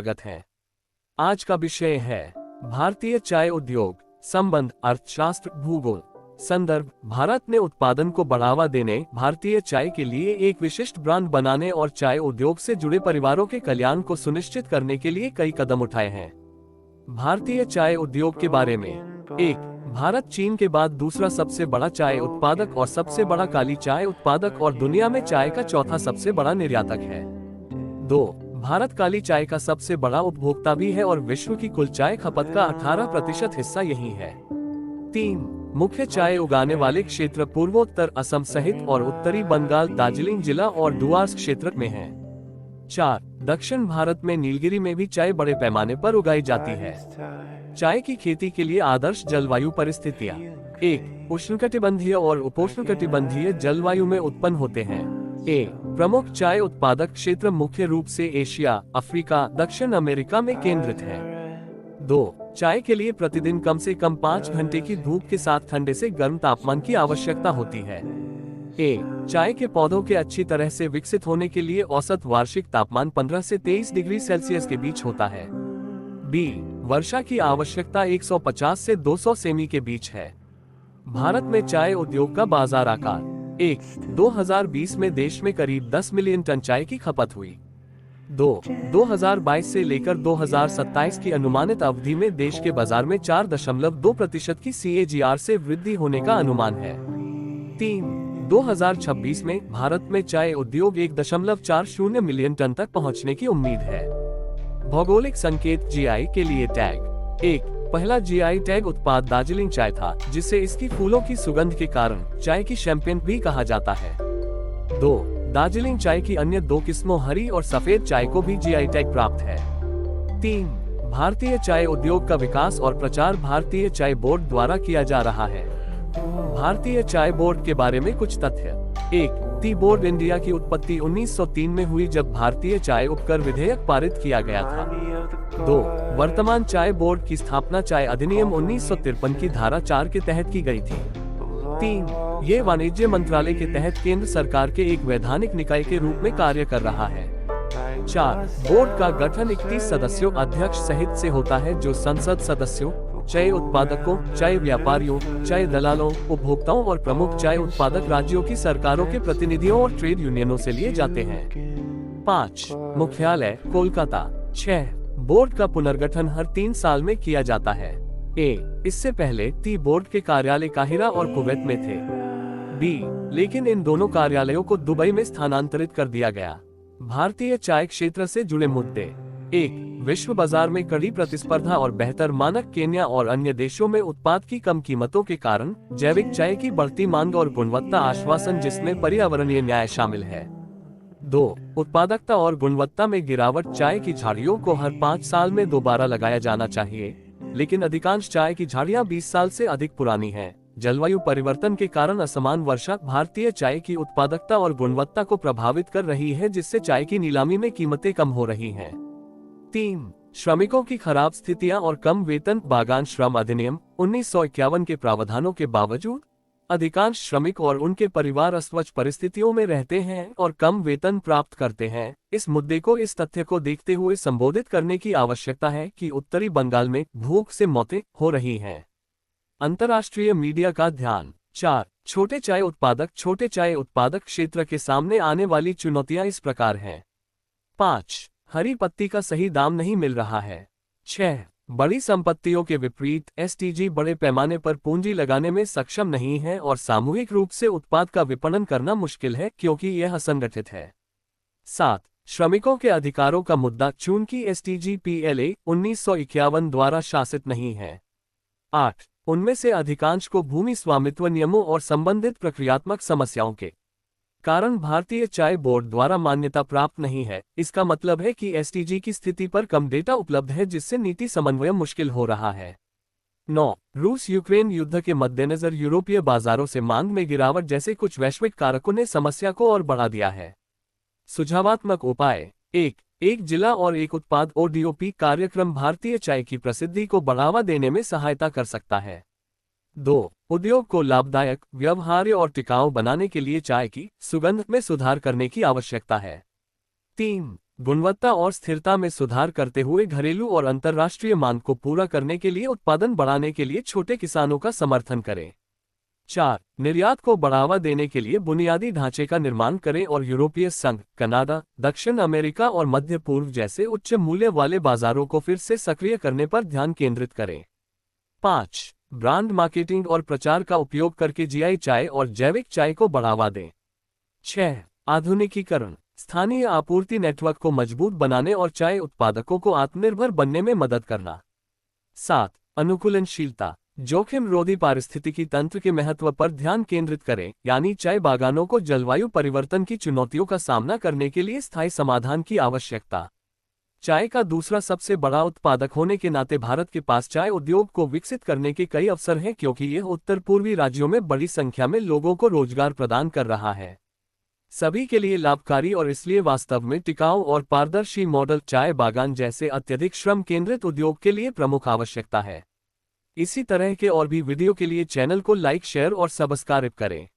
स्वागत है। आज का विषय है भारतीय चाय उद्योग, संबंध, अर्थशास्त्र, भूगोल। संदर्भ: भारत ने उत्पादन को बढ़ावा देने, भारतीय चाय के लिए एक विशिष्ट ब्रांड बनाने और चाय उद्योग से जुड़े परिवारों के कल्याण को सुनिश्चित करने के लिए कई कदम उठाए हैं। भारतीय चाय उद्योग के बारे में: 1. भारत चीन के बाद दूसरा सबसे बड़ा चाय उत्पादक और सबसे बड़ा काली चाय उत्पादक और दुनिया में चाय का चौथा सबसे बड़ा निर्यातक है। 2. भारत काली चाय का सबसे बड़ा उपभोक्ता भी है और विश्व की कुल चाय खपत का 18% हिस्सा यही है। 3. मुख्य चाय उगाने वाले क्षेत्र पूर्वोत्तर असम सहित और उत्तरी बंगाल, दार्जिलिंग जिला और डुआर्स क्षेत्र में हैं। 4. दक्षिण भारत में नीलगिरी में भी चाय बड़े पैमाने पर उगाई जाती है। चाय की खेती के लिए आदर्श जलवायु परिस्थितियाँ: 1. उष्णकटिबंधीय और उपोष्णकटिबंधीय जलवायु में उत्पन्न होते हैं। प्रमुख चाय उत्पादक क्षेत्र मुख्य रूप से एशिया, अफ्रीका, दक्षिण अमेरिका में केंद्रित है। 2. चाय के लिए प्रतिदिन कम से कम 5 घंटे की धूप के साथ ठंडे से गर्म तापमान की आवश्यकता होती है। चाय के पौधों के अच्छी तरह से विकसित होने के लिए औसत वार्षिक तापमान 15 से 23 डिग्री सेल्सियस के बीच होता है। वर्षा की आवश्यकता 150 से 200 सेमी के बीच है। भारत में चाय उद्योग का बाजार आकार: 2020 में देश में करीब 10 मिलियन टन चाय की खपत हुई। 2022 से लेकर 2027 की अनुमानित अवधि में देश के बाजार में 4.2% की CAGR से वृद्धि होने का अनुमान है। 2026 में भारत में चाय उद्योग 1.40 मिलियन टन तक पहुंचने की उम्मीद है। भौगोलिक संकेत: GI के लिए टैग: पहला GI टैग उत्पाद दार्जिलिंग चाय था, जिसे इसकी फूलों की सुगंध के कारण चाय की शैंपेन भी कहा जाता है। 2. दार्जिलिंग चाय की अन्य 2 किस्मों हरी और सफेद चाय को भी GI टैग प्राप्त है। 3. भारतीय चाय उद्योग का विकास और प्रचार भारतीय चाय बोर्ड द्वारा किया जा रहा है। भारतीय चाय बोर्ड के बारे में कुछ तथ्य: टी बोर्ड इंडिया की उत्पत्ति 1903 में हुई, जब भारतीय चाय उपकर विधेयक पारित किया गया था। 2. वर्तमान चाय बोर्ड की स्थापना चाय अधिनियम 1953 की धारा 4 के तहत की गई थी। 3. ये वाणिज्य मंत्रालय के तहत केंद्र सरकार के एक वैधानिक निकाय के रूप में कार्य कर रहा है। 4. बोर्ड का गठन 31 सदस्यों अध्यक्ष सहित से होता है, जो संसद सदस्यों, चाय उत्पादकों, चाय व्यापारियों, चाय दलालों, उपभोक्ताओं और प्रमुख चाय उत्पादक राज्यों की सरकारों के प्रतिनिधियों और ट्रेड यूनियनों से लिए जाते हैं। 5. मुख्यालय कोलकाता। 6. बोर्ड का पुनर्गठन हर 3 साल में किया जाता है। इससे पहले टी बोर्ड के कार्यालय काहिरा और कुवैत में थे। लेकिन इन दोनों कार्यालयों को दुबई में स्थानांतरित कर दिया गया। भारतीय चाय क्षेत्र से जुड़े मुद्दे: विश्व बाजार में कड़ी प्रतिस्पर्धा और बेहतर मानक। केन्या और अन्य देशों में उत्पाद की कम कीमतों के कारण जैविक चाय की बढ़ती मांग और गुणवत्ता आश्वासन, जिसमें पर्यावरणीय न्याय शामिल है। 2. उत्पादकता और गुणवत्ता में गिरावट: चाय की झाड़ियों को हर 5 साल में दोबारा लगाया जाना चाहिए, लेकिन अधिकांश चाय की झाड़ियां 20 साल से अधिक पुरानी हैं। जलवायु परिवर्तन के कारण असमान वर्षा भारतीय चाय की उत्पादकता और गुणवत्ता को प्रभावित कर रही है, जिससे चाय की नीलामी में कीमतें कम हो रही हैं। 3. श्रमिकों की खराब स्थितियां और कम वेतन: बागान श्रम अधिनियम 1951 के प्रावधानों के बावजूद अधिकांश श्रमिक और उनके परिवार अस्वच्छ परिस्थितियों में रहते हैं और कम वेतन प्राप्त करते हैं। इस मुद्दे को इस तथ्य को देखते हुए संबोधित करने की आवश्यकता है कि उत्तरी बंगाल में भूख से मौतें हो रही हैं। अंतर्राष्ट्रीय मीडिया का ध्यान: 4. छोटे चाय उत्पादक क्षेत्र के सामने आने वाली चुनौतियां इस प्रकार हैं। 5. हरी पत्ती का सही दाम नहीं मिल रहा है। 6. बड़ी संपत्तियों के विपरीत STG बड़े पैमाने पर पूंजी लगाने में सक्षम नहीं है और सामूहिक रूप से उत्पाद का विपणन करना मुश्किल है, क्योंकि यह असंगठित है। 7. श्रमिकों के अधिकारों का मुद्दा: चूंकि STG PLA 1951 द्वारा शासित नहीं है। 8. उनमें से अधिकांश को भूमि स्वामित्व नियमों और संबंधित प्रक्रियात्मक समस्याओं के कारण भारतीय चाय बोर्ड द्वारा मान्यता प्राप्त नहीं है। इसका मतलब है कि STG की स्थिति पर कम डेटा उपलब्ध है, जिससे नीति समन्वय मुश्किल हो रहा है। 9. रूस यूक्रेन युद्ध के मद्देनजर यूरोपीय बाजारों से मांग में गिरावट जैसे कुछ वैश्विक कारकों ने समस्या को और बढ़ा दिया है। सुझावात्मक उपाय: 1 जिला और एक उत्पाद ODOP कार्यक्रम भारतीय चाय की प्रसिद्धि को बढ़ावा देने में सहायता कर सकता है। 2. उद्योग को लाभदायक, व्यवहार्य और टिकाऊ बनाने के लिए चाय की सुगंध में सुधार करने की आवश्यकता है। 3. गुणवत्ता और स्थिरता में सुधार करते हुए घरेलू और अंतर्राष्ट्रीय मांग को पूरा करने के लिए उत्पादन बढ़ाने के लिए छोटे किसानों का समर्थन करें। 4. निर्यात को बढ़ावा देने के लिए बुनियादी ढांचे का निर्माण करें और यूरोपीय संघ, कनाडा, दक्षिण अमेरिका और मध्य पूर्व जैसे उच्च मूल्य वाले बाजारों को फिर से सक्रिय करने पर ध्यान केंद्रित करें। 5. ब्रांड मार्केटिंग और प्रचार का उपयोग करके जीआई चाय और जैविक चाय को बढ़ावा दें। 6. आधुनिकीकरण, स्थानीय आपूर्ति नेटवर्क को मजबूत बनाने और चाय उत्पादकों को आत्मनिर्भर बनने में मदद करना। 7. अनुकूलनशीलता, जोखिम रोधी पारिस्थितिकी तंत्र के महत्व पर ध्यान केंद्रित करें, यानी चाय बागानों को जलवायु परिवर्तन की चुनौतियों का सामना करने के लिए स्थायी समाधान की आवश्यकता। चाय का दूसरा सबसे बड़ा उत्पादक होने के नाते भारत के पास चाय उद्योग को विकसित करने के कई अवसर हैं, क्योंकि यह उत्तर पूर्वी राज्यों में बड़ी संख्या में लोगों को रोजगार प्रदान कर रहा है। सभी के लिए लाभकारी और इसलिए वास्तव में टिकाऊ और पारदर्शी मॉडल चाय बागान जैसे अत्यधिक श्रम केंद्रित उद्योग के लिए प्रमुख आवश्यकता है। इसी तरह के और भी वीडियो के लिए चैनल को लाइक, शेयर और सब्सक्राइब करें।